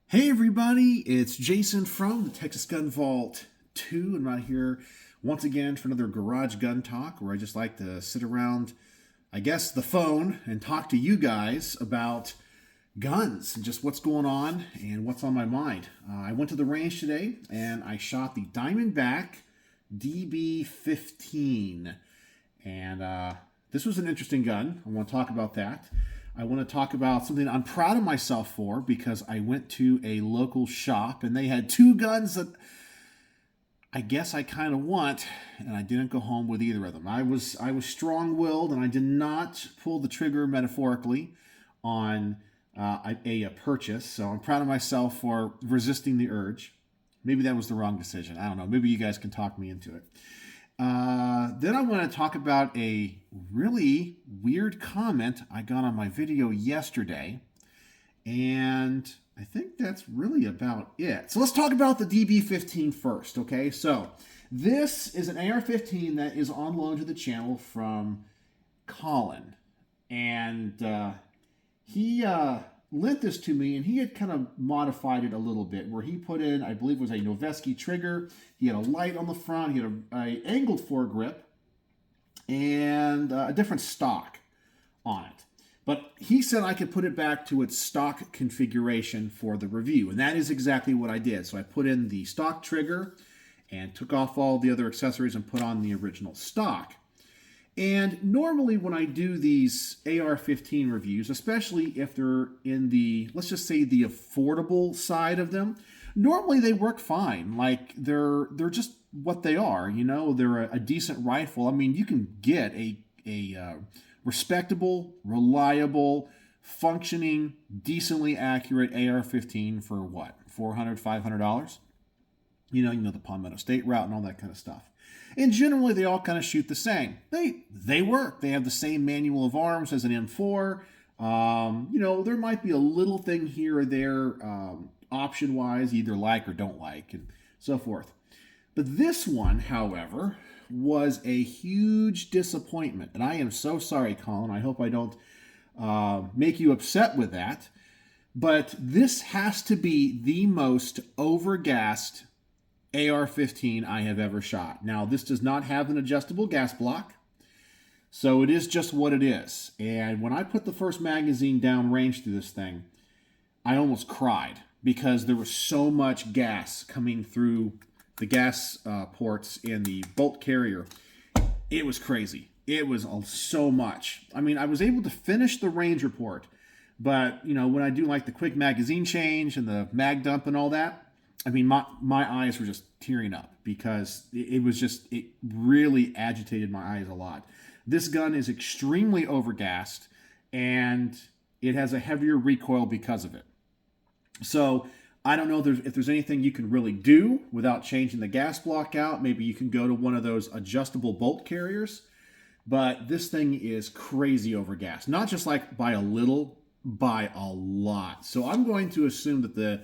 Hey everybody, it's Jason from the Texas Gun Vault 2, and I'm out here once again for another Garage Gun Talk where I just like to sit around, I guess, the phone and talk to you guys about guns and just what's going on and what's on my mind. I went to the range today and I shot the Diamondback DB-15, and this was an interesting gun. I want to talk about that. I want to talk about something I'm proud of myself for because I went to a local shop and they had two guns that I guess I kind of want, and I didn't go home with either of them. I was strong-willed and I did not pull the trigger metaphorically on a purchase. So I'm proud of myself for resisting the urge. Maybe that was the wrong decision. I don't know. Maybe you guys can talk me into it. Then I want to talk about a really weird comment I got on my video yesterday, and I think that's really about it. So let's talk about the DB-15 first, okay? So this is an AR-15 that is on loan to the channel from Colin, and he lent this to me, and he had kind of modified it a little bit, where he put in, I believe it was a Noveske trigger. He had a light on the front. He had a angled foregrip and a different stock on it. But he said I could put it back to its stock configuration for the review, and that is exactly what I did. So I put in the stock trigger and took off all the other accessories and put on the original stock. And normally when I do these AR-15 reviews, especially if they're in the, let's just say, the affordable side of them, normally they work fine. Like they're just what they are, you know. They're a decent rifle. I mean, you can get a respectable, reliable, functioning, decently accurate AR-15 for what, $400, $500? You know the Palmetto State route and all that kind of stuff. And generally, they all kind of shoot the same. They work. They have the same manual of arms as an M4. There might be a little thing here or there, option-wise, either like or don't like, and so forth. But this one, however, was a huge disappointment. And I am so sorry, Colin. I hope I don't make you upset with that. But this has to be the most overgassed AR-15 I have ever shot. Now, this does not have an adjustable gas block, so it is just what it is. And when I put the first magazine down range through this thing, I almost cried because there was so much gas coming through the gas ports in the bolt carrier. It was crazy. It was so much. I mean, I was able to finish the range report, but when I do like the quick magazine change and the mag dump and all that, I mean, my eyes were just tearing up because it really agitated my eyes a lot. This gun is extremely overgassed, and it has a heavier recoil because of it. So I don't know if there's anything you can really do without changing the gas block out. Maybe you can go to one of those adjustable bolt carriers, but this thing is crazy overgassed. Not just like by a little, by a lot. So I'm going to assume that the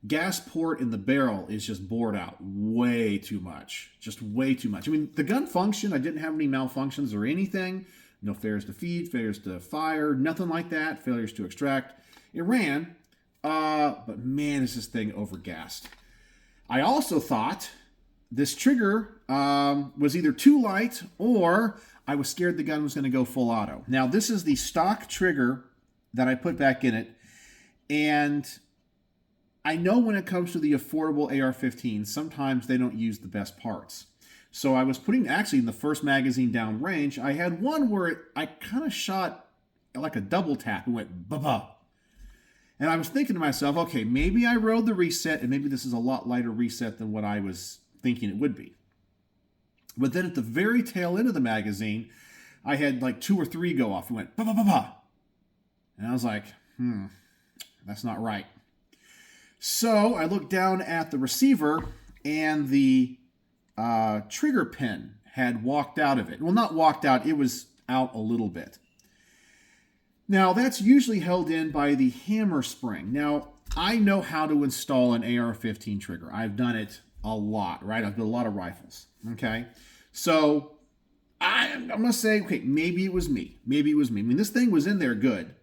gas port in the barrel is just bored out way too much. Just way too much. I mean, the gun functioned. I didn't have any malfunctions or anything. No failures to feed, failures to fire, nothing like that. Failures to extract. It ran, but man, is this thing overgassed. I also thought this trigger was either too light or I was scared the gun was going to go full auto. Now, this is the stock trigger that I put back in it, and I know when it comes to the affordable AR-15, sometimes they don't use the best parts. So I was putting, actually in the first magazine down range, I had one where I kind of shot like a double tap and went ba-ba. And I was thinking to myself, okay, maybe I rode the reset and maybe this is a lot lighter reset than what I was thinking it would be. But then at the very tail end of the magazine, I had like 2 or 3 go off and went ba-ba-ba-ba. And I was like, that's not right. So I looked down at the receiver, and the trigger pin had walked out of it. Well, not walked out, it was out a little bit. Now, that's usually held in by the hammer spring. Now, I know how to install an AR-15 trigger. I've done it a lot, right? I've built a lot of rifles, okay? So I'm going to say, okay, maybe it was me. Maybe it was me. I mean, this thing was in there good.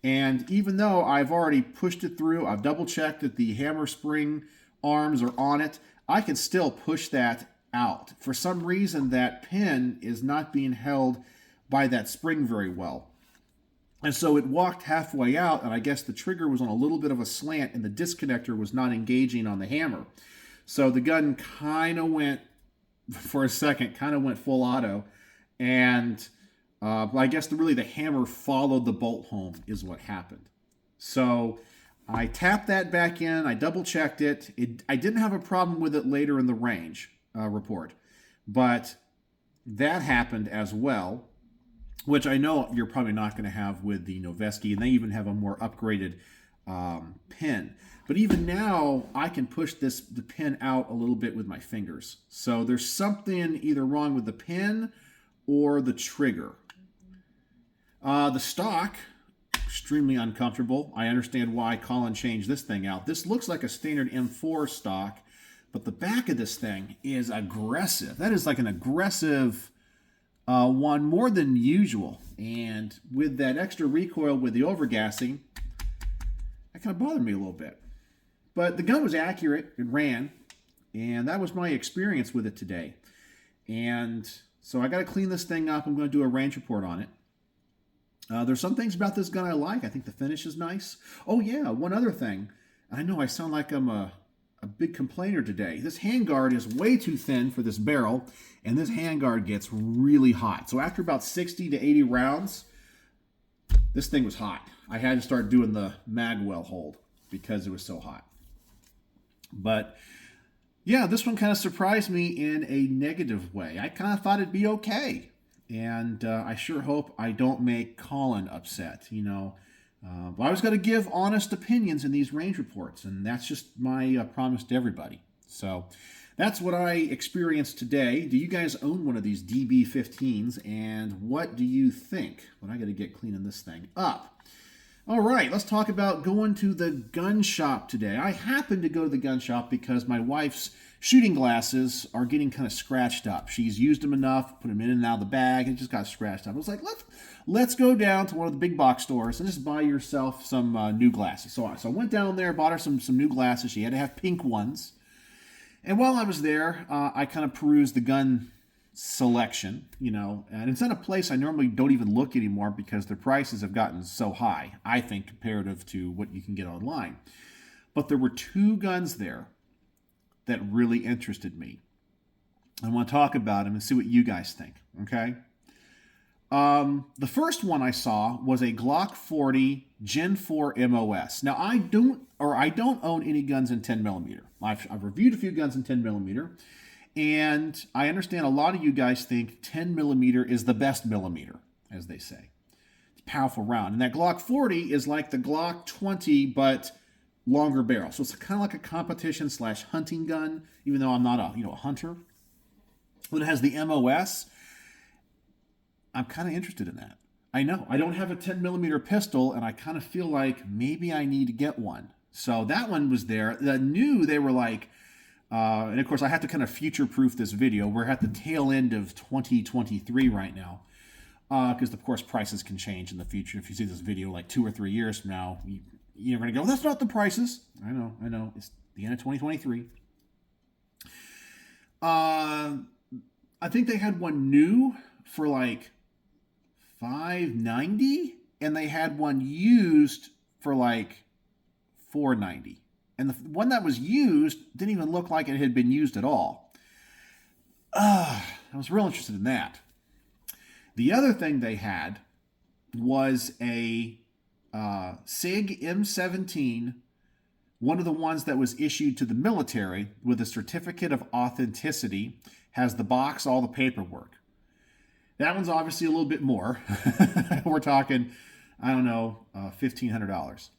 And even though I've already pushed it through, I've double checked that the hammer spring arms are on it, I can still push that out. For some reason, that pin is not being held by that spring very well. And so it walked halfway out, and I guess the trigger was on a little bit of a slant, and the disconnector was not engaging on the hammer. So the gun kind of went, for a second, full auto. And I guess really the hammer followed the bolt home is what happened. So I tapped that back in. I double checked it. I didn't have a problem with it later in the range report. But that happened as well, which I know you're probably not going to have with the Noveske, and they even have a more upgraded pin. But even now, I can push the pin out a little bit with my fingers. So there's something either wrong with the pin or the trigger. The stock, extremely uncomfortable. I understand why Colin changed this thing out. This looks like a standard M4 stock, but the back of this thing is aggressive. That is like an aggressive one, more than usual. And with that extra recoil with the overgassing, that kind of bothered me a little bit. But the gun was accurate. It ran. And that was my experience with it today. And so I got to clean this thing up. I'm going to do a range report on it. There's some things about this gun I like. I think the finish is nice. Oh, yeah, one other thing. I know I sound like I'm a big complainer today. This handguard is way too thin for this barrel, and this handguard gets really hot. So after about 60 to 80 rounds, this thing was hot. I had to start doing the magwell hold because it was so hot. But yeah, this one kind of surprised me in a negative way. I kind of thought it'd be okay. And I sure hope I don't make Colin upset, you know. I was going to give honest opinions in these range reports, and that's just my promise to everybody. So that's what I experienced today. Do you guys own one of these DB-15s, and what do you think? Well, I got to get cleaning this thing up. All right, let's talk about going to the gun shop today. I happened to go to the gun shop because my wife's shooting glasses are getting kind of scratched up. She's used them enough, put them in and out of the bag, and it just got scratched up. I was like, let's go down to one of the big box stores and just buy yourself some new glasses. So I went down there, bought her some new glasses. She had to have pink ones. And while I was there, I kind of perused the gun selection, you know, and it's in a place I normally don't even look anymore because their prices have gotten so high, I think, comparative to what you can get online. But there were two guns there that really interested me. I want to talk about them and see what you guys think, okay? The first one I saw was a Glock 40 Gen 4 MOS. Now, I don't own any guns in 10mm. I've reviewed a few guns in 10mm, and I understand a lot of you guys think 10mm is the best millimeter, as they say. It's a powerful round. And that Glock 40 is like the Glock 20, but longer barrel. So it's kind of like a competition/hunting gun, even though I'm not a hunter. But it has the MOS. I'm kind of interested in that. I know. I don't have a 10mm pistol, and I kind of feel like maybe I need to get one. So that one was there. I knew they were like, and of course I have to kind of future-proof this video. We're at the tail end of 2023 right now. Because, of course, prices can change in the future. If you see this video like 2 or 3 years from now, you're going to go, that's not the prices. I know. It's the end of 2023. I think they had one new for like $590, and they had one used for like $490. And the one that was used didn't even look like it had been used at all. I was real interested in that. The other thing they had was a SIG M17, one of the ones that was issued to the military with a certificate of authenticity, has the box, all the paperwork. That one's obviously a little bit more. We're talking, I don't know, $1,500.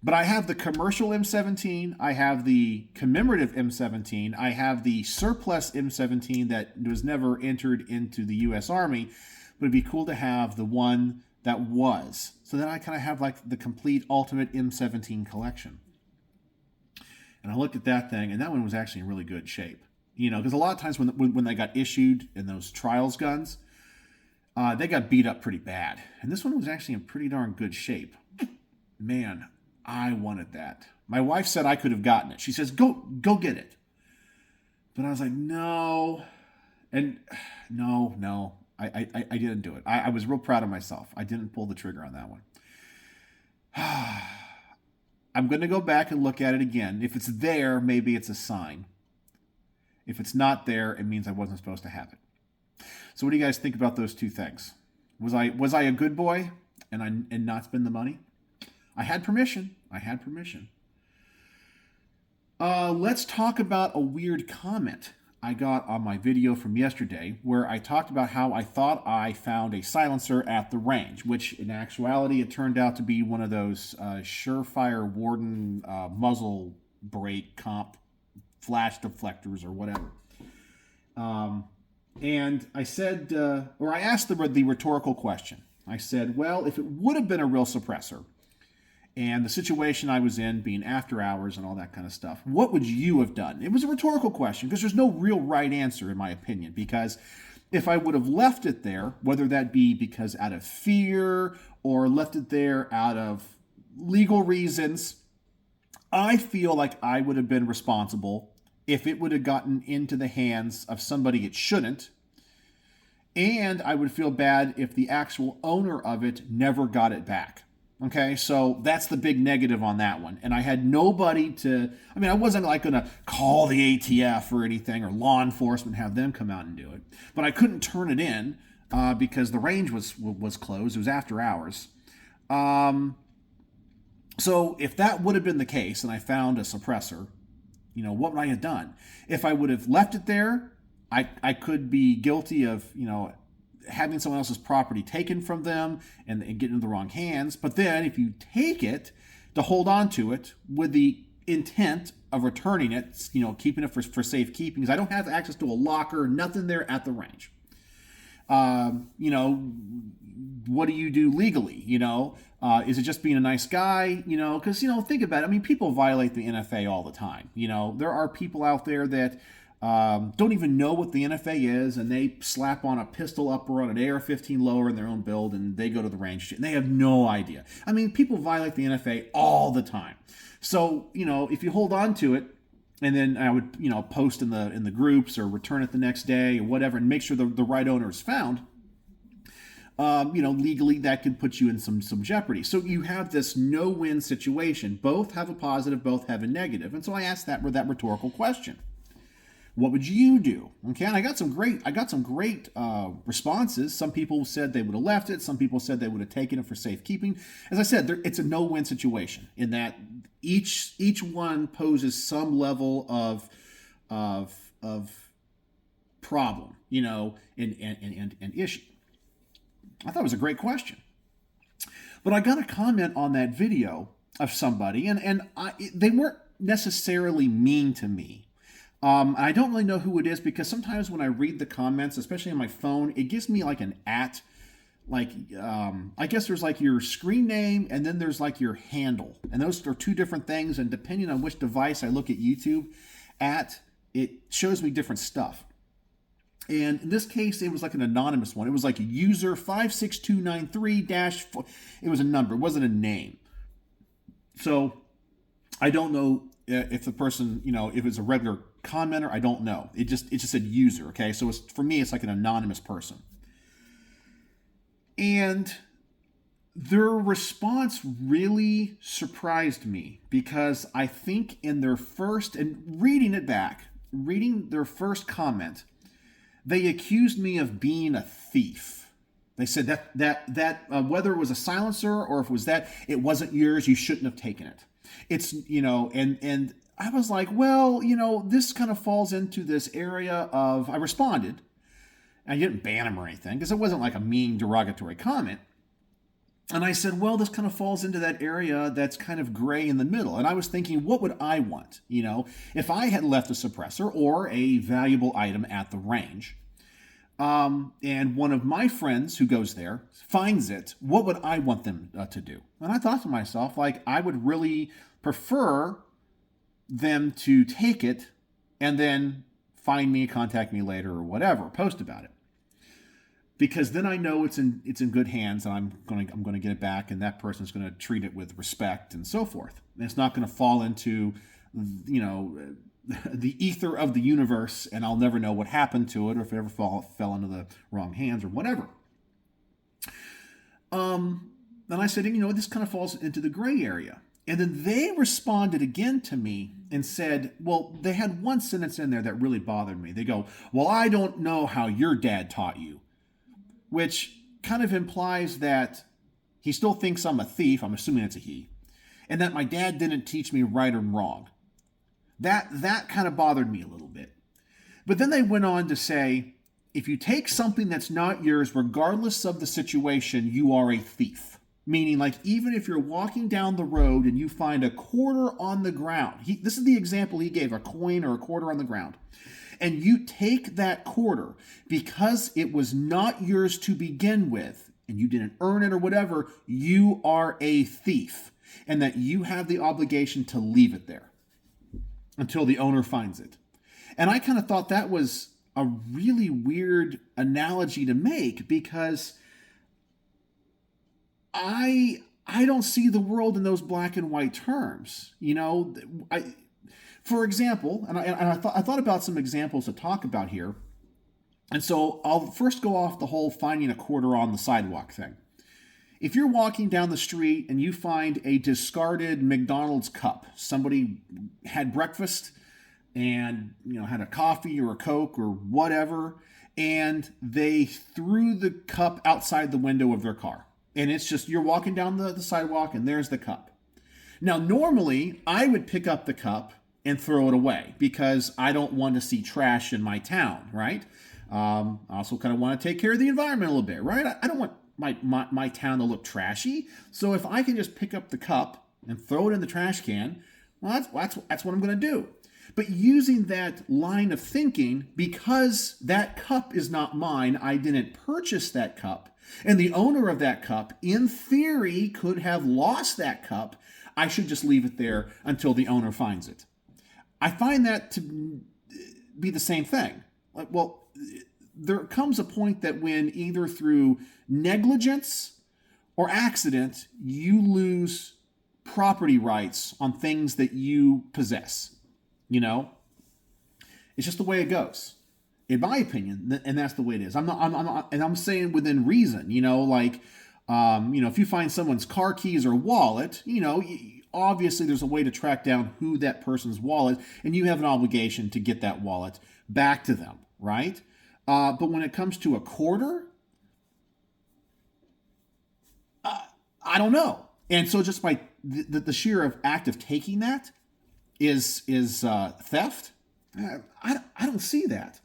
But I have the commercial M17, I have the commemorative M17, I have the surplus M17 that was never entered into the U.S. Army, but it'd be cool to have the one that was. So then I kind of have like the complete ultimate M17 collection. And I looked at that thing, and that one was actually in really good shape. You know, because a lot of times when they got issued in those trials guns, they got beat up pretty bad. And this one was actually in pretty darn good shape. man, I wanted that. My wife said I could have gotten it. She says, go get it. But I was like, no. And no. I didn't do it. I was real proud of myself. I didn't pull the trigger on that one. I'm going to go back and look at it again. If it's there, maybe it's a sign. If it's not there, it means I wasn't supposed to have it. So what do you guys think about those two things? Was I a good boy and not spend the money? I had permission. Let's talk about a weird comment I got on my video from yesterday where I talked about how I thought I found a silencer at the range, which in actuality it turned out to be one of those Surefire Warden muzzle brake comp flash deflectors or whatever. And I said, or I asked the rhetorical question. I said, well, if it would have been a real suppressor, and the situation I was in being after hours and all that kind of stuff, what would you have done? It was a rhetorical question because there's no real right answer, in my opinion, because if I would have left it there, whether that be because out of fear or left it there out of legal reasons, I feel like I would have been responsible if it would have gotten into the hands of somebody it shouldn't. And I would feel bad if the actual owner of it never got it back. Okay, so that's the big negative on that one. And I had nobody I wasn't like going to call the ATF or anything or law enforcement, have them come out and do it. But I couldn't turn it in because the range was closed. It was after hours. So if that would have been the case and I found a suppressor, what would I have done? If I would have left it there, I could be guilty of, having someone else's property taken from them and getting in the wrong hands. But then if you take it to hold on to it with the intent of returning it, keeping it for safekeeping, because I don't have access to a locker, nothing there at the range. What do you do legally? Is it just being a nice guy? Because, think about it. People violate the NFA all the time. There are people out there that don't even know what the NFA is, and they slap on a pistol upper on an AR-15 lower in their own build, and they go to the range, and they have no idea. People violate the NFA all the time. So, if you hold on to it, and then I would, post in the groups or return it the next day or whatever, and make sure the right owner is found, legally that could put you in some jeopardy. So you have this no-win situation. Both have a positive, both have a negative. And so I asked that rhetorical question. What would you do? Okay, and I got some great responses. Some people said they would have left it. Some people said they would have taken it for safekeeping. As I said, it's a no-win situation in that each one poses some level of problem, and issue. I thought it was a great question, but I got a comment on that video of somebody, and they weren't necessarily mean to me. I don't really know who it is because sometimes when I read the comments, especially on my phone, it gives me like an @ I guess there's like your screen name and then there's like your handle. And those are two different things. And depending on which device I look at YouTube it shows me different stuff. And in this case, it was like an anonymous one. It was like user 56293-4. It was a number. It wasn't a name. So I don't know if the person, if it's a regular commenter, I don't know. It just said user, okay? So for me, it's like an anonymous person. And their response really surprised me because I think in their first, and reading their first comment, they accused me of being a thief. They said that whether it was a silencer or if it was that, it wasn't yours, you shouldn't have taken it. It's, and I was like, well, this kind of falls into this area of, I responded. I didn't ban him or anything because it wasn't like a mean derogatory comment. And I said, well, this kind of falls into that area that's kind of gray in the middle. And I was thinking, what would I want? If I had left a suppressor or a valuable item at the range, and one of my friends who goes there finds it, what would I want them to do? And I thought to myself, I would really prefer them to take it and then find me, contact me later or whatever, post about it. because then I know it's in good hands, and I'm going to get it back, and that person's going to treat it with respect and so forth. And it's not going to fall into, the ether of the universe, and I'll never know what happened to it, or if it ever fell into the wrong hands or whatever. Then I said, this kind of falls into the gray area. And then they responded again to me and said, well, they had one sentence in there that really bothered me. They go, well, I don't know how your dad taught you, which kind of implies that he still thinks I'm a thief. I'm assuming it's a he. And that my dad didn't teach me right or wrong. That kind of bothered me a little bit. But then they went on to say, if you take something that's not yours, regardless of the situation, you are a thief. Meaning, like, even if you're walking down the road and you find a quarter on the ground, this is the example he gave, a coin or a quarter on the ground, and you take that quarter because it was not yours to begin with, and you didn't earn it or whatever, you are a thief, and that you have the obligation to leave it there until the owner finds it. And I kind of thought that was a really weird analogy to make, because I don't see the world in those black and white terms. For example, and I thought about some examples to talk about here. And so I'll first go off the whole finding a quarter on the sidewalk thing. If you're walking down the street and you find a discarded McDonald's cup, somebody had breakfast and had a coffee or a Coke or whatever, and they threw the cup outside the window of their car. And it's just, you're walking down the sidewalk and there's the cup. Now, normally I would pick up the cup and throw it away because I don't want to see trash in my town, right? I also kind of want to take care of the environment a little bit, right? I don't want my town to look trashy. So if I can just pick up the cup and throw it in the trash can, well, that's what I'm going to do. But using that line of thinking, because that cup is not mine, I didn't purchase that cup, and the owner of that cup, in theory, could have lost that cup, I should just leave it there until the owner finds it. I find that to be the same thing. Well, there comes a point that when either through negligence or accident, you lose property rights on things that you possess. It's just the way it goes, in my opinion, and that's the way it is. I'm not, and I'm saying within reason. If you find someone's car keys or wallet, obviously there's a way to track down who that person's wallet, and you have an obligation to get that wallet back to them, right? But when it comes to a quarter, I don't know. And so just by the sheer act of taking that is theft. I don't see that.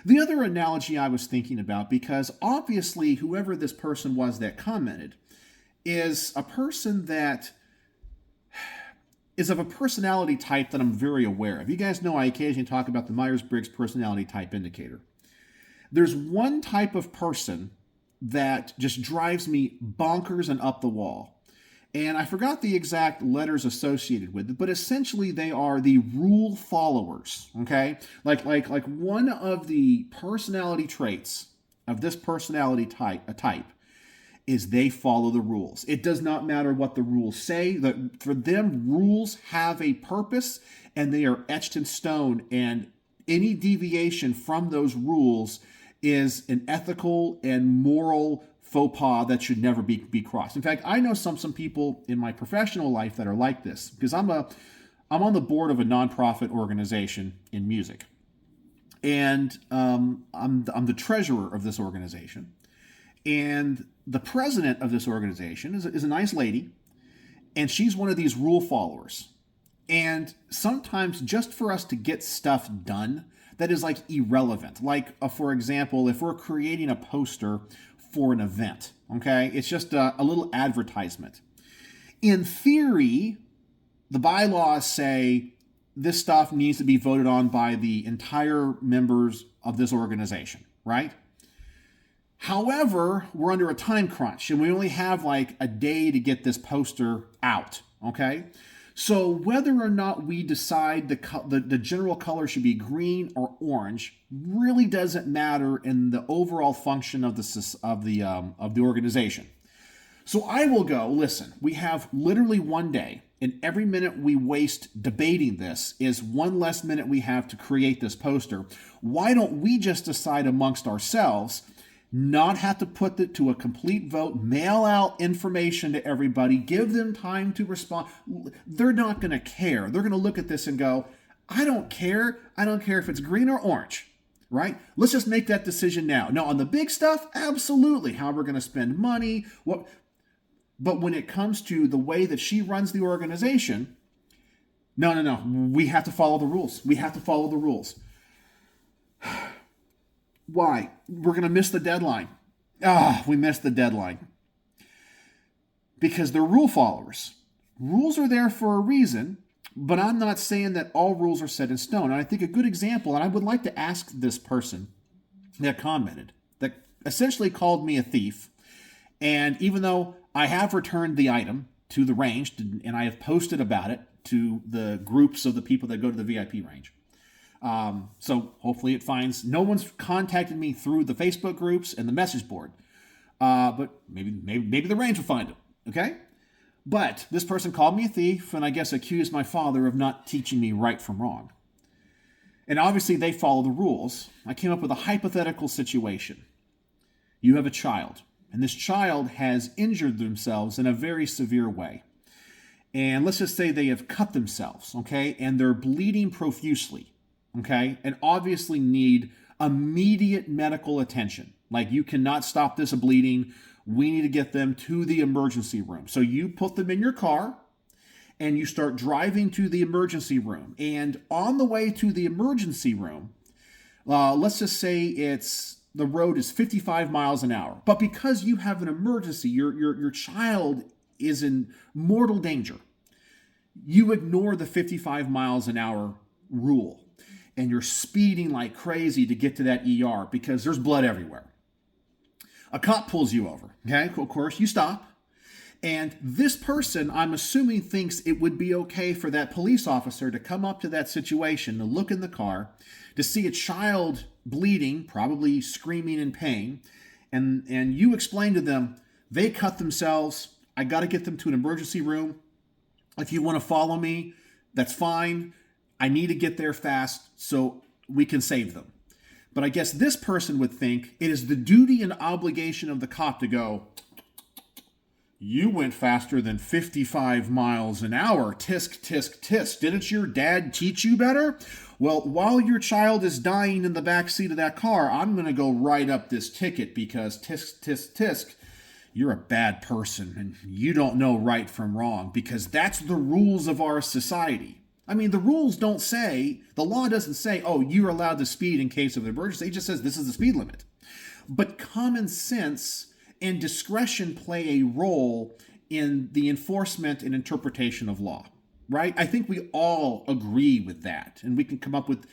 The other analogy I was thinking about, because obviously whoever this person was that commented is a person that is of a personality type that I'm very aware of. You guys know I occasionally talk about the Myers-Briggs personality type indicator. There's one type of person that just drives me bonkers and up the wall. And I forgot the exact letters associated with it, but essentially they are the rule followers, okay? Like one of the personality traits of this personality type is they follow the rules. It does not matter what the rules say. For them, rules have a purpose, and they are etched in stone, and any deviation from those rules is an ethical and moral faux pas that should never be crossed. In fact, I know some people in my professional life that are like this, because I'm on the board of a nonprofit organization in music, and I'm the treasurer of this organization, and the president of this organization is a nice lady, and she's one of these rule followers. And sometimes just for us to get stuff done that is like irrelevant, like for example, if we're creating a poster for an event, okay? It's just a little advertisement. In theory, the bylaws say this stuff needs to be voted on by the entire members of this organization, right? However, we're under a time crunch and we only have like a day to get this poster out, okay? So whether or not we decide the general color should be green or orange really doesn't matter in the overall function of the organization. So I will go, listen, we have literally one day, and every minute we waste debating this is one less minute we have to create this poster. Why don't we just decide amongst ourselves, not have to put it to a complete vote, mail out information to everybody, give them time to respond? They're not going to care. They're going to look at this and go, I don't care. I don't care if it's green or orange, right? Let's just make that decision now. Now, on the big stuff, absolutely. How we're going to spend money, what. But when it comes to the way that she runs the organization, no. We have to follow the rules. We have to follow the rules. Why? We're going to miss the deadline. We missed the deadline. Because they're rule followers. Rules are there for a reason, but I'm not saying that all rules are set in stone. And I think a good example, and I would like to ask this person that commented, that essentially called me a thief, and even though I have returned the item to the range, and I have posted about it to the groups of the people that go to the VIP range. So hopefully it finds, no one's contacted me through the Facebook groups and the message board. But maybe the range will find it. Okay. But this person called me a thief and I guess accused my father of not teaching me right from wrong. And obviously they follow the rules. I came up with a hypothetical situation. You have a child, and this child has injured themselves in a very severe way. And let's just say they have cut themselves, okay? And they're bleeding profusely, okay? And obviously need immediate medical attention. Like, you cannot stop this bleeding. We need to get them to the emergency room. So you put them in your car and you start driving to the emergency room. And on the way to the emergency room, let's just say the road is 55 miles an hour. But because you have an emergency, your child is in mortal danger, you ignore the 55 miles an hour rule. And you're speeding like crazy to get to that ER because there's blood everywhere. A cop pulls you over. Okay, of course, you stop. And this person, I'm assuming, thinks it would be okay for that police officer to come up to that situation, to look in the car, to see a child bleeding, probably screaming in pain, and you explain to them, they cut themselves, I got to get them to an emergency room. If you want to follow me, that's fine. I need to get there fast so we can save them. But I guess this person would think it is the duty and obligation of the cop to go, you went faster than 55 miles an hour. Tisk, tisk, tisk. Didn't your dad teach you better? Well, while your child is dying in the back seat of that car, I'm going to go write up this ticket because tisk, tisk, tisk, you're a bad person and you don't know right from wrong, because that's the rules of our society. I mean, the rules don't say, the law doesn't say, oh, you're allowed to speed in case of an emergency. It just says this is the speed limit. But common sense and discretion play a role in the enforcement and interpretation of law, right? I think we all agree with that. And we can come up with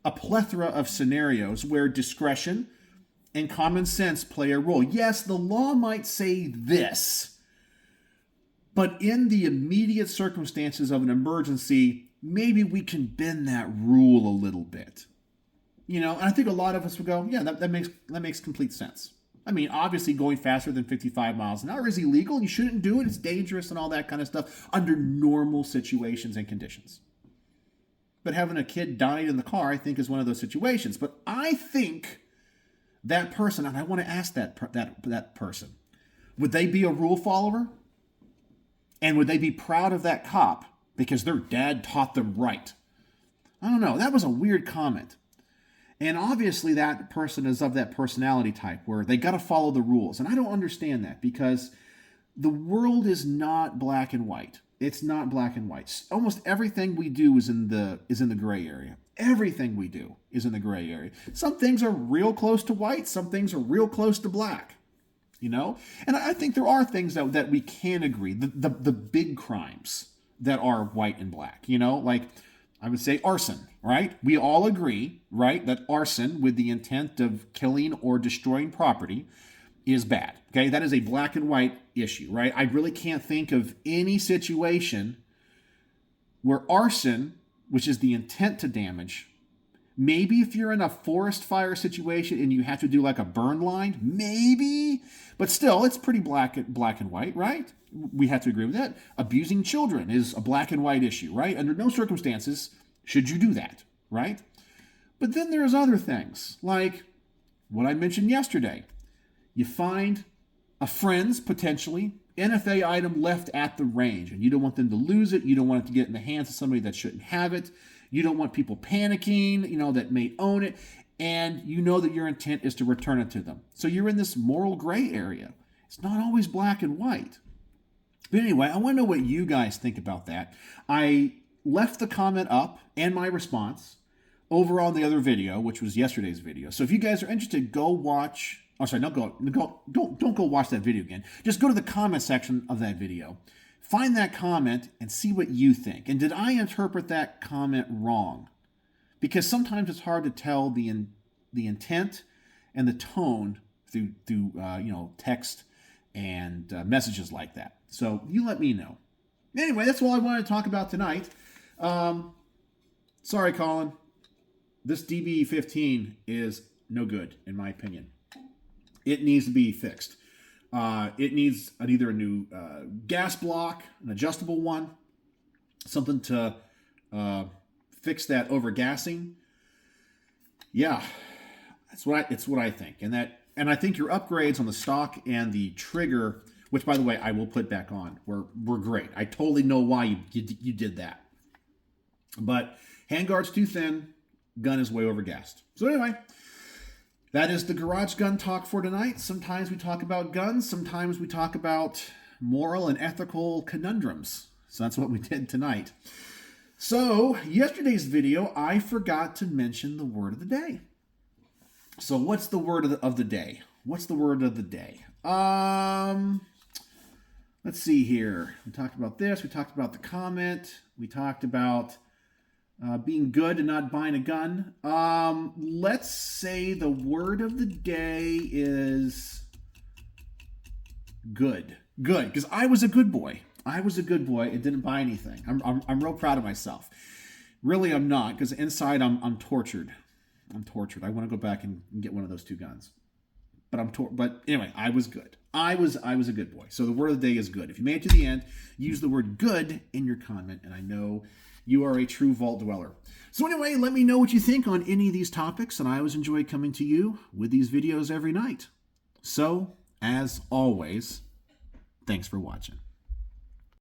a plethora of scenarios where discretion and common sense play a role. Yes, the law might say this, but in the immediate circumstances of an emergency, maybe we can bend that rule a little bit. You know, and I think a lot of us would go, yeah, that makes complete sense. I mean, obviously going faster than 55 miles an hour is illegal. You shouldn't do it. It's dangerous and all that kind of stuff under normal situations and conditions. But having a kid dying in the car, I think, is one of those situations. But I think that person, and I want to ask that person, would they be a rule follower? And would they be proud of that cop because their dad taught them right? I don't know. That was a weird comment. And obviously that person is of that personality type where they got to follow the rules. And I don't understand that, because the world is not black and white. It's not black and white. Almost everything we do is in the gray area. Everything we do is in the gray area. Some things are real close to white. Some things are real close to black. You know? And I think there are things that we can agree. The big crimes that are white and black. You know? Like, I would say arson, right? We all agree, right, that arson with the intent of killing or destroying property is bad, okay? That is a black and white issue, right? I really can't think of any situation Where arson, which is the intent to damage, maybe if you're in a forest fire situation and you have to do like a burn line, maybe, but still, it's pretty black and white, right? We have to agree with that. Abusing children is a black and white issue, right? Under no circumstances should you do that, right? But then there's other things, like what I mentioned yesterday. You find a friend's, potentially, NFA item left at the range, and you don't want them to lose it. You don't want it to get in the hands of somebody that shouldn't have it. You don't want people panicking, that may own it, and you know that your intent is to return it to them. So you're in this moral gray area. It's not always black and white. But anyway, I want to know what you guys think about that. I left the comment up and my response over on the other video, which was yesterday's video. So if you guys are interested, go watch. Oh, sorry, don't go watch that video again. Just go to the comment section of that video. Find that comment and see what you think. And did I interpret that comment wrong? Because sometimes it's hard to tell the intent and the tone through text and messages like that. So you let me know. Anyway, that's all I wanted to talk about tonight. Sorry, Colin. This DB-15 is no good, in my opinion. It needs to be fixed. It needs either a new gas block, an adjustable one, something to fix that overgassing. Yeah, it's what I think, and I think your upgrades on the stock and the trigger, which by the way I will put back on, were great. I totally know why you did that, but handguard's too thin, gun is way overgassed. So anyway. That is the Garage Gun Talk for tonight. Sometimes we talk about guns. Sometimes we talk about moral and ethical conundrums. So that's what we did tonight. So yesterday's video, I forgot to mention the word of the day. So what's the word of the day? What's the word of the day? Let's see here. We talked about this. We talked about the comment. We talked about being good and not buying a gun. Let's say the word of the day is good. Good, because I was a good boy. I was a good boy and didn't buy anything. I'm real proud of myself. Really, I'm not, because inside I'm tortured. I'm tortured. I want to go back and get one of those two guns. But anyway, I was good. I was a good boy. So the word of the day is good. If you made it to the end, use the word good in your comment, and I know you are a true vault dweller. So anyway, let me know what you think on any of these topics, and I always enjoy coming to you with these videos every night. So, as always, thanks for watching.